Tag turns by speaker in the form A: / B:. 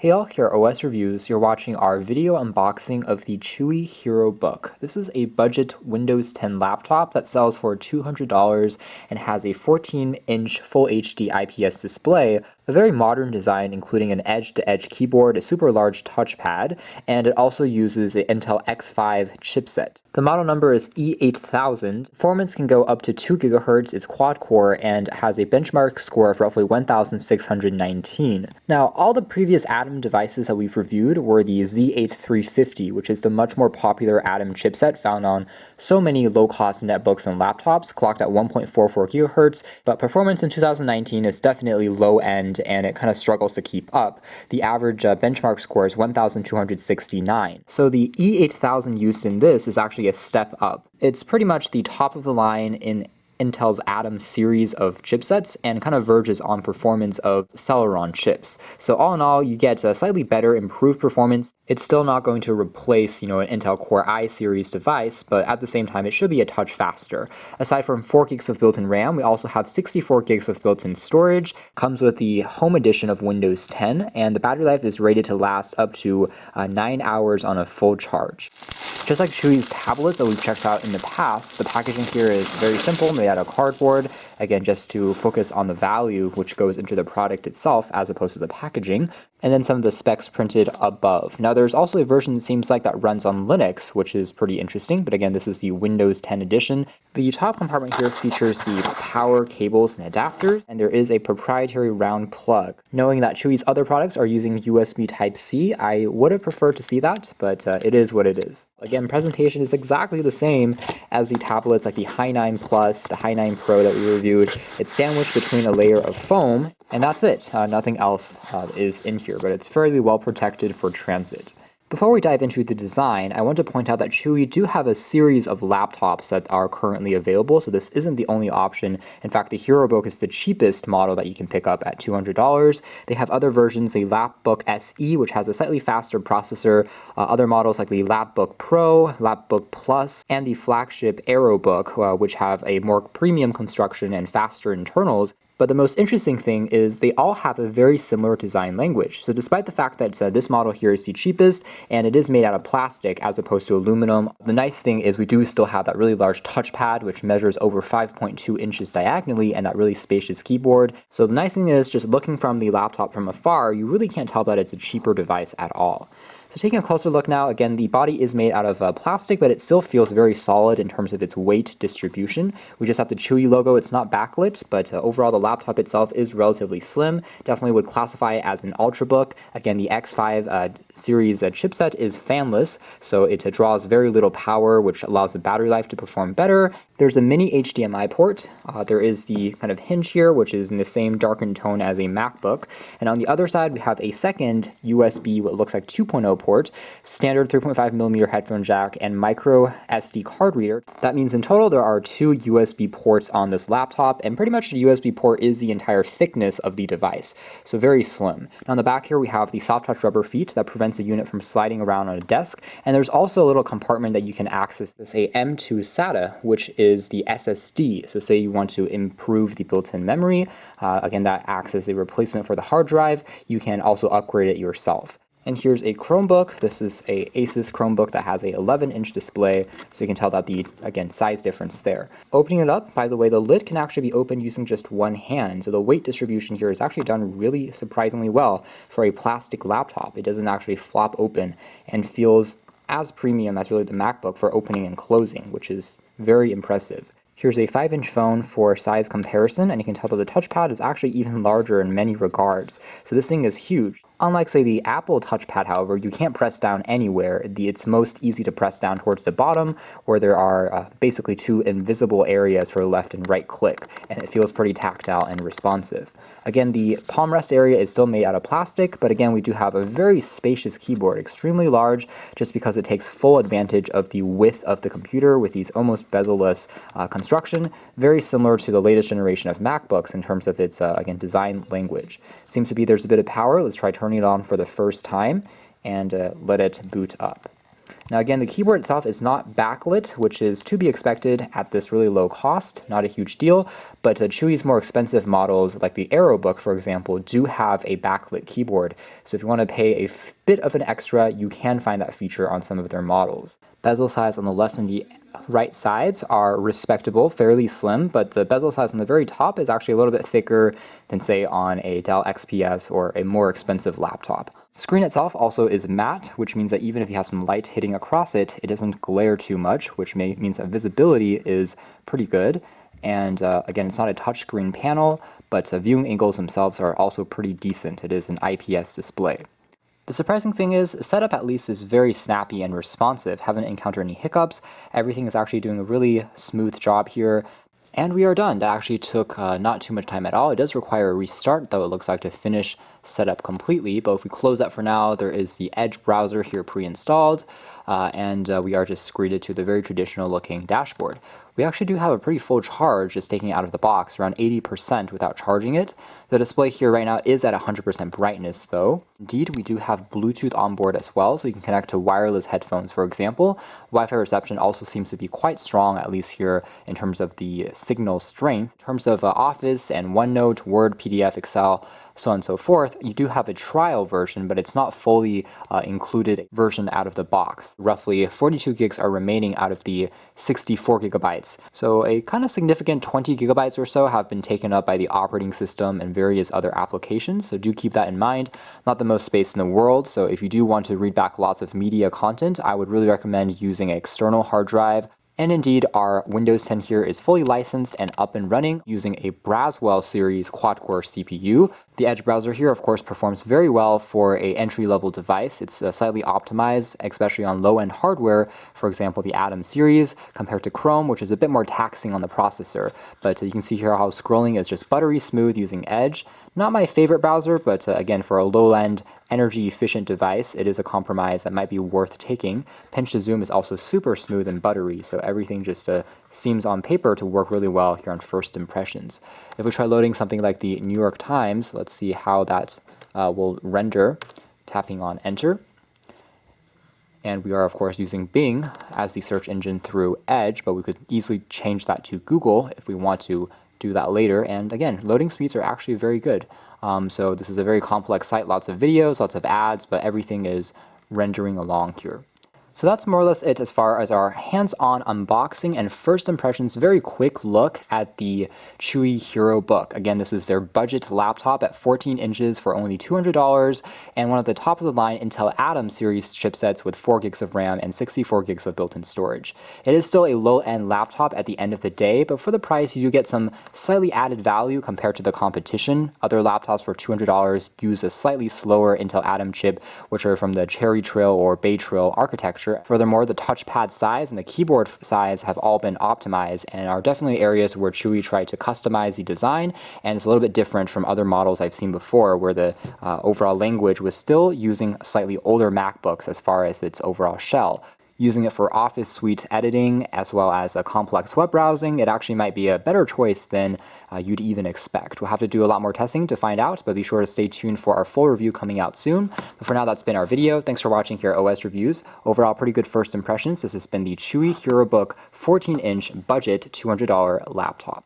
A: Hey all, here are OS Reviews. You're watching our video unboxing of the Chuwi HeroBook. This is a budget Windows 10 laptop that sells for $200 and has a 14-inch Full HD IPS display, a very modern design including an edge-to-edge keyboard, a super large touchpad, and it also uses an Intel X5 chipset. The model number is E8000. Performance can go up to 2 GHz, it's quad-core, and has a benchmark score of roughly 1,619. Now, all the previous Atom devices that we've reviewed were the Z8350, which is the much more popular Atom chipset found on so many low-cost netbooks and laptops, clocked at 1.44 GHz, but performance in 2019 is definitely low-end and it kind of struggles to keep up. The average benchmark score is 1,269. So the E8000 used in this is actually a step up. It's pretty much the top of the line in Intel's Atom series of chipsets and kind of verges on performance of Celeron chips. So all in all, you get a slightly better improved performance. It's still not going to replace, an Intel Core i series device, but at the same time, it should be a touch faster. Aside from 4 gigs of built-in RAM, we also have 64 gigs of built-in storage. Comes with the Home Edition of Windows 10, and the battery life is rated to last up to 9 hours on a full charge. Just like Chuwi's tablets that we've checked out in the past, the packaging here is very simple, made out of cardboard, again just to focus on the value which goes into the product itself as opposed to the packaging, and then some of the specs printed above. Now there's also a version that seems like that runs on Linux, which is pretty interesting, but again this is the Windows 10 edition. The top compartment here features the power cables and adapters, and there is a proprietary round plug. Knowing that Chuwi's other products are using USB Type-C, I would have preferred to see that, but it is what it is. Again, presentation is exactly the same as the tablets like the Hi9 Plus, the Hi9 Pro that we reviewed. It's sandwiched between a layer of foam, and that's it. Nothing else is in here, but it's fairly well protected for transit. Before we dive into the design, I want to point out that Chuwi do have a series of laptops that are currently available, so this isn't the only option. In fact, the HeroBook is the cheapest model that you can pick up at $200. They have other versions, the Lapbook SE, which has a slightly faster processor, other models like the Lapbook Pro, Lapbook Plus, and the flagship HeroBook, which have a more premium construction and faster internals. But the most interesting thing is they all have a very similar design language. So despite the fact that this model here is the cheapest and it is made out of plastic as opposed to aluminum, the nice thing is we do still have that really large touchpad which measures over 5.2 inches diagonally and that really spacious keyboard. So the nice thing is just looking from the laptop from afar, you really can't tell that it's a cheaper device at all. So taking a closer look now, again, the body is made out of plastic, but it still feels very solid in terms of its weight distribution. We just have the Chuwi logo. It's not backlit, but overall the laptop itself is relatively slim. Definitely would classify it as an Ultrabook. Again, the X5 series chipset is fanless, so it draws very little power, which allows the battery life to perform better. There's a mini HDMI port. There is the kind of hinge here, which is in the same darkened tone as a MacBook. And on the other side, we have a second USB, what looks like 2.0 port, standard 3.5mm headphone jack, and micro SD card reader. That means in total there are 2 USB ports on this laptop, and pretty much the USB port is the entire thickness of the device, so very slim. Now on the back here we have the soft touch rubber feet that prevents the unit from sliding around on a desk, and there's also a little compartment that you can access this a M2 SATA, which is the SSD. So say you want to improve the built-in memory, again that acts as a replacement for the hard drive. You can also upgrade it yourself. And here's a Chromebook. This is a Asus Chromebook that has a 11-inch display, so you can tell that the, again, size difference there. Opening it up, by the way, the lid can actually be opened using just one hand, so the weight distribution here is actually done really surprisingly well for a plastic laptop. It doesn't actually flop open and feels as premium as really the MacBook for opening and closing, which is very impressive. Here's a 5-inch phone for size comparison, and you can tell that the touchpad is actually even larger in many regards. So this thing is huge. Unlike, say, the Apple touchpad, however, you can't press down anywhere. It's most easy to press down towards the bottom, where there are basically 2 invisible areas for left and right click, and it feels pretty tactile and responsive. Again, the palm rest area is still made out of plastic, but again, we do have a very spacious keyboard, extremely large, just because it takes full advantage of the width of the computer with these almost bezel-less construction, very similar to the latest generation of MacBooks in terms of its, again, design language. Seems to be there's a bit of power. Let's try turning it on for the first time and let it boot up. Now again, the keyboard itself is not backlit, which is to be expected at this really low cost, not a huge deal, but Chuwi's more expensive models, like the HeroBook, for example, do have a backlit keyboard. So if you want to pay a bit of an extra, you can find that feature on some of their models. Bezel size on the left and the right sides are respectable, fairly slim, but the bezel size on the very top is actually a little bit thicker than, say, on a Dell XPS or a more expensive laptop. Screen itself also is matte, which means that even if you have some light hitting across it, it doesn't glare too much, which means that visibility is pretty good. And again, it's not a touchscreen panel, but viewing angles themselves are also pretty decent. It is an IPS display. The surprising thing is, setup at least is very snappy and responsive. Haven't encountered any hiccups. Everything is actually doing a really smooth job here. And we are done. That actually took not too much time at all. It does require a restart, though, it looks like, to finish setup completely. But if we close that for now, there is the Edge browser here pre-installed, and we are just greeted to the very traditional looking dashboard. We actually do have a pretty full charge just taking it out of the box, around 80% without charging it. The display here right now is at 100% brightness though. Indeed, we do have Bluetooth on board as well, so you can connect to wireless headphones, for example. Wi-Fi reception also seems to be quite strong, at least here in terms of the signal strength. In terms of Office and OneNote, Word, PDF, Excel, so on and so forth, you do have a trial version, but it's not fully included version out of the box. Roughly 42 gigs are remaining out of the 64 gigabytes. So a kind of significant 20 gigabytes or so have been taken up by the operating system and various other applications. So do keep that in mind. Not the most space in the world. So if you do want to read back lots of media content, I would really recommend using an external hard drive. And indeed, our Windows 10 here is fully licensed and up and running using a Braswell series quad-core CPU. The Edge browser here, of course, performs very well for an entry-level device. It's slightly optimized, especially on low-end hardware, for example, the Atom series, compared to Chrome, which is a bit more taxing on the processor. But you can see here how scrolling is just buttery smooth using Edge. Not my favorite browser, but again, for a low-end, energy-efficient device, it is a compromise that might be worth taking. Pinch to zoom is also super smooth and buttery, so everything just seems on paper to work really well here on first impressions. If we try loading something like the New York Times, let's see how that will render, tapping on enter. And we are, of course, using Bing as the search engine through Edge, but we could easily change that to Google if we want to do that later. And again, loading speeds are actually very good. So this is a very complex site, lots of videos, lots of ads, but everything is rendering along here. So that's more or less it as far as our hands-on unboxing and first impressions. Very quick look at the Chuwi HeroBook. Again, this is their budget laptop at 14 inches for only $200 and one of the top-of-the-line Intel Atom series chipsets with 4 gigs of RAM and 64 gigs of built-in storage. It is still a low-end laptop at the end of the day, but for the price, you do get some slightly added value compared to the competition. Other laptops for $200 use a slightly slower Intel Atom chip, which are from the Cherry Trail or Bay Trail architecture. Furthermore, the touchpad size and the keyboard size have all been optimized and are definitely areas where Chuwi tried to customize the design, and it's a little bit different from other models I've seen before where the overall language was still using slightly older MacBooks as far as its overall shell. Using it for Office Suite editing as well as a complex web browsing, it actually might be a better choice than you'd even expect. We'll have to do a lot more testing to find out, but be sure to stay tuned for our full review coming out soon. But for now, that's been our video. Thanks for watching here at OS Reviews. Overall, pretty good first impressions. This has been the Chuwi HeroBook 14-inch budget $200 laptop.